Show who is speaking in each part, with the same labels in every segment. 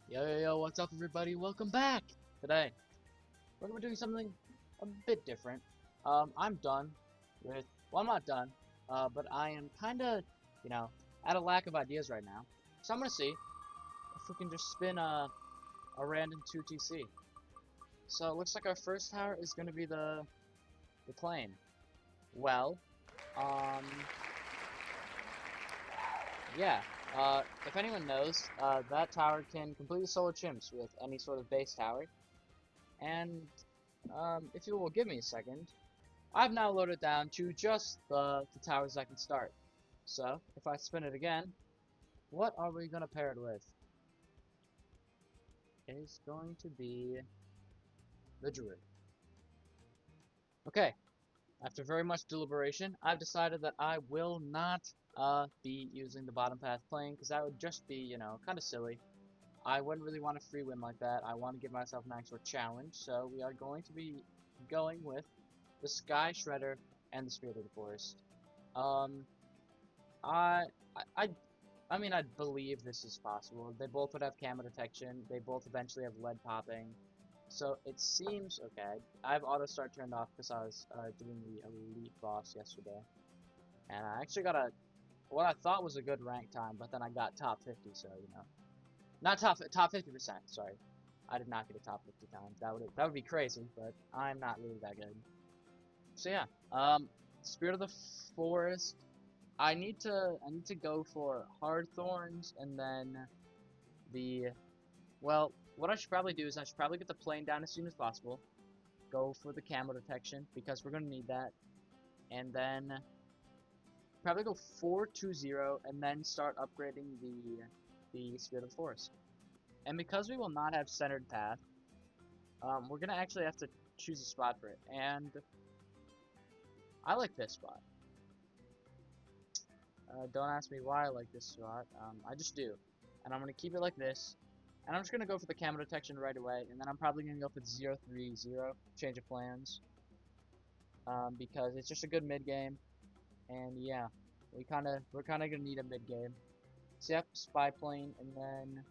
Speaker 1: Yo, what's up everybody? Welcome back! Today, we're gonna be doing something a bit different. I'm done with, well, I'm not done, but I am kinda, at a lack of ideas right now. So I'm gonna see if we can just spin a random 2TC. So it looks like our first tower is gonna be the plane. Well, um, yeah, if anyone knows, that tower can completely solo chimps with any sort of base tower. And if you will give me a second, I've now loaded down to just the towers I can start. So, if I spin it again, what are we going to pair it with? It is going to be the Druid. Okay, after very much deliberation, I've decided that I will not be using the bottom path plane, because that would just be, kind of silly. I wouldn't really want a free win like that. I want to give myself an actual challenge, so we are going to be going with the Sky Shredder and the Spirit of the Forest. Um, I, I, I mean, I believe this is possible. They both would have camo detection. They both eventually have lead popping. So it seems okay. I have auto start turned off because I was doing the elite boss yesterday, and I actually got what I thought was a good rank time, but then I got top 50. So not top 50%. Sorry, I did not get a top 50 time. That would be crazy, but I'm not really that good. So yeah, Spirit of the Forest. I need to go for Hard Thorns and then the well. What I should probably do is I should probably get the plane down as soon as possible. Go for the camo detection because we're gonna need that, and then probably go 4-2-0 and then start upgrading the Spirit of the Forest. And because we will not have centered path, we're gonna actually have to choose a spot for it. And I like this spot. Don't ask me why I like this spot. I just do. And I'm going to keep it like this. And I'm just going to go for the camo detection right away. And then I'm probably going to go for the 0-3-0. Change of plans. Because it's just a good mid game. And yeah. We're kind of going to need a mid game. So yep, spy plane. And then...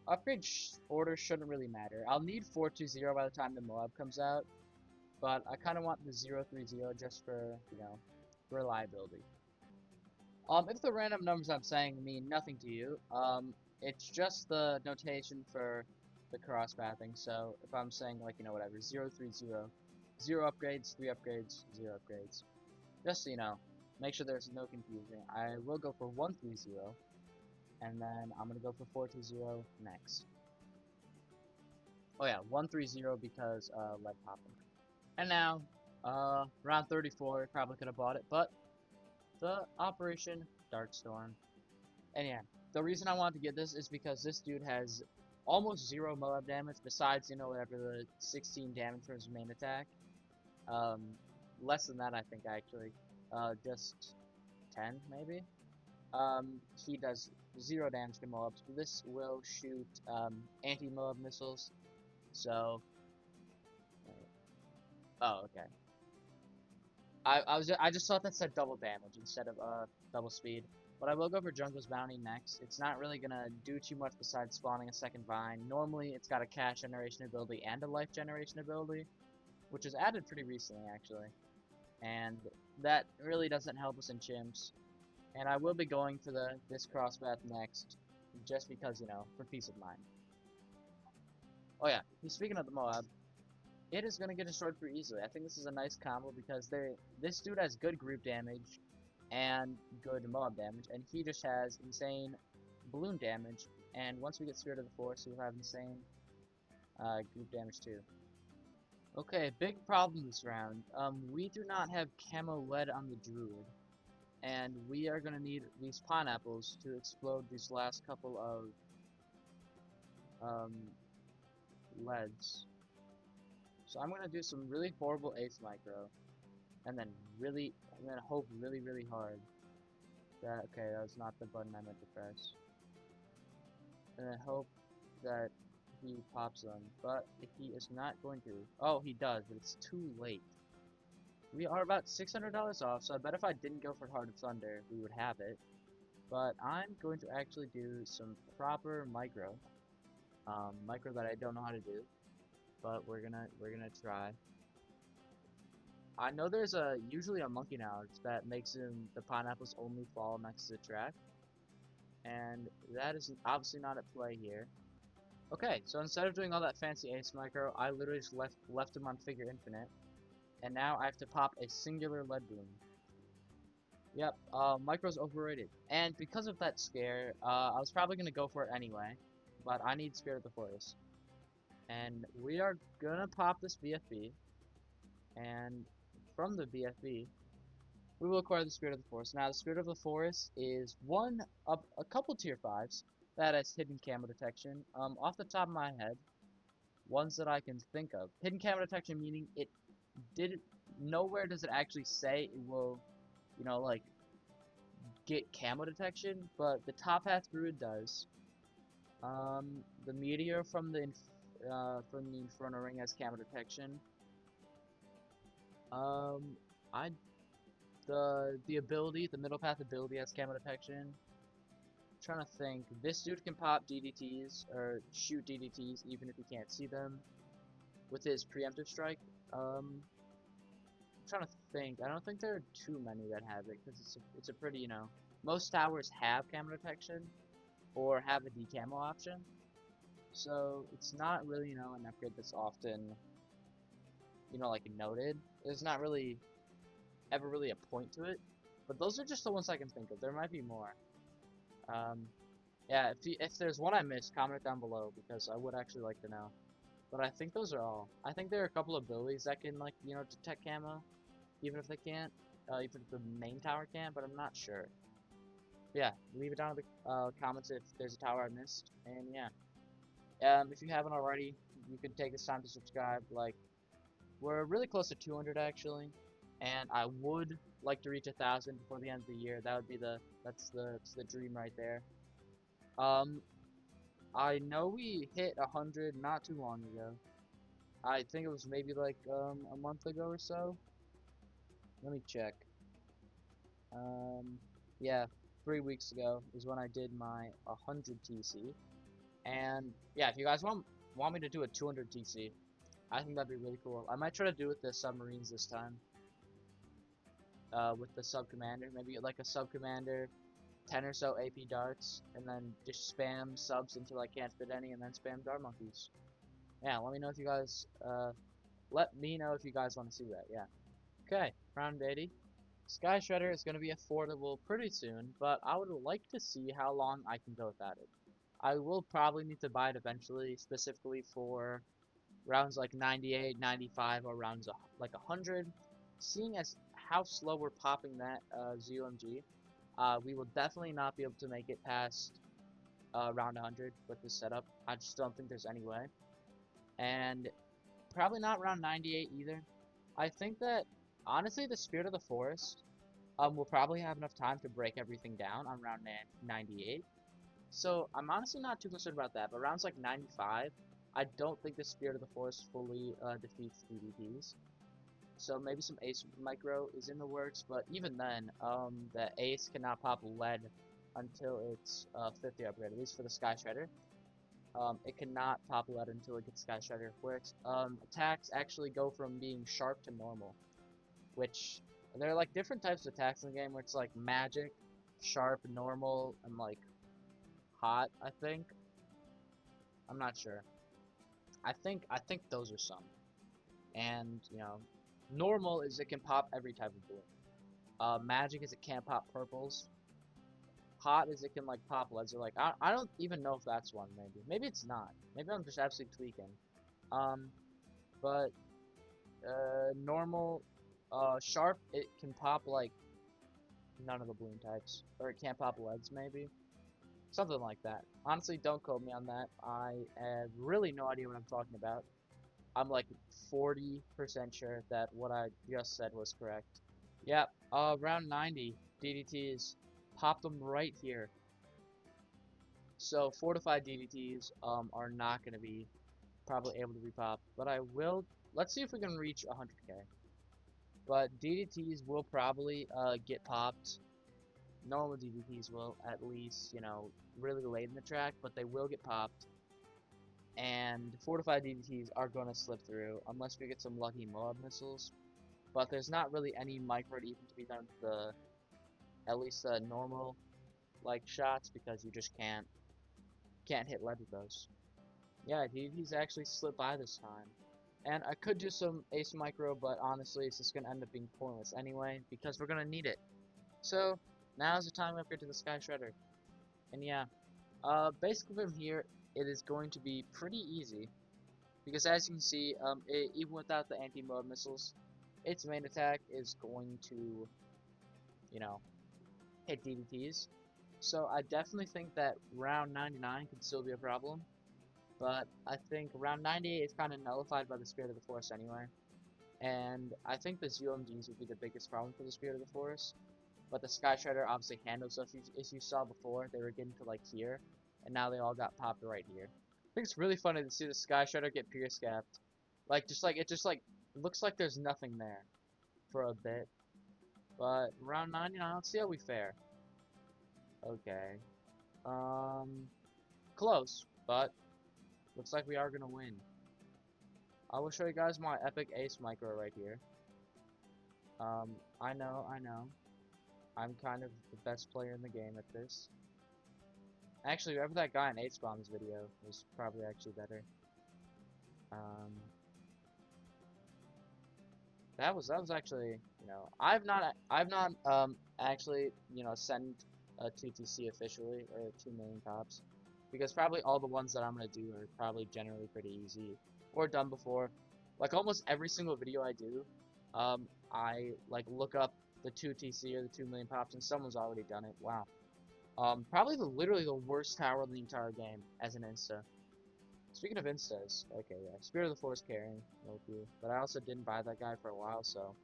Speaker 1: upgrade order shouldn't really matter. I'll need 4-2-0 by the time the Moab comes out. But I kind of want the 0-3-0 just for, reliability. If the random numbers I'm saying mean nothing to you, it's just the notation for the cross pathing. So if I'm saying like, whatever, 0-3-0, 0 upgrades, 3 upgrades, 0 upgrades. Just so you know, make sure there's no confusion. I will go for 1-3-0, and then I'm going to go for 4-2-0 next. Oh yeah, 1-3-0 because lead popping. And now, round 34, probably could have bought it, but the Operation Darkstorm. And yeah, the reason I wanted to get this is because this dude has almost 0 Moab damage, besides, whatever the 16 damage from his main attack. Less than that, I think, actually. Just 10, maybe? He does 0 damage to Moabs, but this will shoot, anti-Moab missiles, so... Oh, okay. I just thought that said double damage instead of double speed. But I will go for Jungle's Bounty next. It's not really gonna do too much besides spawning a second vine. Normally it's got a cash generation ability and a life generation ability, which was added pretty recently actually. And that really doesn't help us in chimps. And I will be going for this crosspath next, just because, for peace of mind. Oh yeah, speaking of the Moab, it is going to get destroyed pretty easily. I think this is a nice combo because this dude has good group damage and good Moab damage, and he just has insane balloon damage, and once we get Spirit of the Force, we'll have insane group damage too. Okay, big problem this round. We do not have camo lead on the Druid, and we are going to need these pineapples to explode these last couple of leads. So I'm gonna do some really horrible ace micro, and then hope really hard that that was not the button I meant to press, and then hope that he pops them. But if he is not going to, oh, he does, but it's too late. We are about $600 off, so I bet if I didn't go for Heart of Thunder, we would have it. But I'm going to actually do some proper micro. Micro that I don't know how to do, but we're gonna try. I know there's usually a monkey node that makes the pineapples only fall next to the track, and that is obviously not at play here. Okay, so instead of doing all that fancy ace micro, I literally just left him on figure infinite, and now I have to pop a singular lead bloom. Yep, micro's overrated, and because of that scare, I was probably gonna go for it anyway, but I need Spirit of the Forest, and we are gonna pop this BFB, and from the BFB, we will acquire the Spirit of the Forest. Now, the Spirit of the Forest is one of a couple tier 5s that has hidden camo detection. Off the top of my head, ones that I can think of. Hidden camo detection meaning it didn't, nowhere does it actually say it will, you know, like, get camo detection, but the Top Hat Druid does. The Meteor from the Inferno Ring has camo detection. I the ability, the middle path ability has camo detection. I'm trying to think. This dude can pop DDTs or shoot DDTs even if he can't see them with his preemptive strike. I'm trying to think. I don't think there are too many that have it because it's a pretty, you know, most towers have camo detection or have a decamo option. So it's not really, you know, an upgrade that's often, you know, like noted. There's not really ever really a point to it. But those are just the ones I can think of. There might be more. Yeah, if there's one I missed, comment it down below because I would actually like to know. But I think those are all. I think there are a couple of abilities that can, like, you know, detect camo, even if they can't, even if the main tower can't, but I'm not sure. But yeah, leave it down in the comments if there's a tower I missed, and yeah. If you haven't already, you can take this time to subscribe. Like, we're really close to 200 actually, and I would like to reach 1,000 before the end of the year. That would be that's the dream right there. I know we hit 100 not too long ago. I think it was maybe like a month ago or so. Let me check. Yeah, 3 weeks ago is when I did my 100 TC. And yeah, if you guys want me to do a 200 TC, I think that'd be really cool. I might try to do it with the submarines this time. With the sub commander, maybe like a sub commander, 10 or so AP darts, and then just spam subs until I can't fit any, and then spam dart monkeys. Yeah, let me know if you guys let me know if you guys want to see that. Yeah. Okay, round 80. Sky Shredder is going to be affordable pretty soon, but I would like to see how long I can go without it. I will probably need to buy it eventually, specifically for rounds like 98, 95, or rounds like 100. Seeing as how slow we're popping that ZOMG, we will definitely not be able to make it past round 100 with this setup. I just don't think there's any way. And probably not round 98 either. I think that, honestly, the Spirit of the Forest will probably have enough time to break everything down on round 98. So I'm honestly not too concerned about that, but rounds like 95, I don't think the Spirit of the Forest fully defeats DDTs. So maybe some Ace Micro is in the works, but even then, the Ace cannot pop lead until it's 50 upgrade, at least for the Sky Shredder. It cannot pop lead until it gets Sky Shredder, where its attacks actually go from being sharp to normal, which there are like different types of attacks in the game where it's like magic, sharp, normal, and like hot, I think. I'm not sure. I think those are some. And, you know, normal is it can pop every type of blue. Magic is it can't pop purples. Hot is it can like pop leads or like I don't even know if that's one maybe it's not. Maybe I'm just absolutely tweaking. But normal sharp it can pop like none of the bloom types, or it can't pop leads maybe. Something like that. Honestly, don't quote me on that. I have really no idea what I'm talking about. I'm like 40% sure that what I just said was correct. Yep, round 90 DDTs. Pop them right here. So fortified DDTs are not going to be probably able to be popped, but I will. Let's see if we can reach 100k. But DDTs will probably get popped Normal DVPs will, at least, you know, really late in the track, but they will get popped. And fortified DVTs are going to slip through, unless we get some lucky Moab missiles. But there's not really any micro even to be done with the, at least the normal, like, shots, because you just can't hit lead with those. Yeah, DVTs actually slipped by this time. And I could do some Ace Micro, but honestly, it's just going to end up being pointless anyway, because we're going to need it. So, now's the time we upgrade to the Sky Shredder. And yeah, basically from here, it is going to be pretty easy. Because as you can see, even without the anti-Moab missiles, its main attack is going to, you know, hit DVTs. So I definitely think that round 99 could still be a problem. But I think round 98 is kind of nullified by the Spirit of the Forest anyway. And I think the ZOMGs would be the biggest problem for the Spirit of the Forest. But the Sky Shredder obviously handles stuff. As you saw before, they were getting to like here, and now they all got popped right here. I think it's really funny to see the Sky Shredder get pierce capped. Like, it looks like there's nothing there for a bit. But round 99, let's see how we fare. Okay. Close, but looks like we are gonna win. I will show you guys my epic Ace Micro right here. I know. I'm kind of the best player in the game at this. Actually, whoever that guy in Ace Bombs video was probably actually better. That was actually, you know, I've not actually, you know, sent a 2TC officially or 2 million cops, because probably all the ones that I'm gonna do are probably generally pretty easy or done before. Like almost every single video I do, I like look up the 2TC or the 2 million pops, and someone's already done it. Wow. Probably literally the worst tower in the entire game as an insta. Speaking of instas, okay, yeah, Spirit of the Forest carrying, no clue. But I also didn't buy that guy for a while, so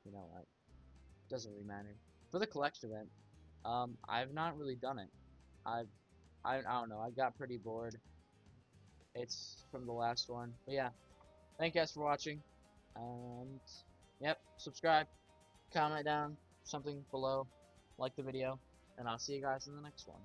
Speaker 1: you know what, doesn't really matter. For the collection event, I've not really done it. I don't know. I got pretty bored. It's from the last one, but yeah. Thank you guys for watching, and yep, subscribe, comment down something below, like the video, and I'll see you guys in the next one.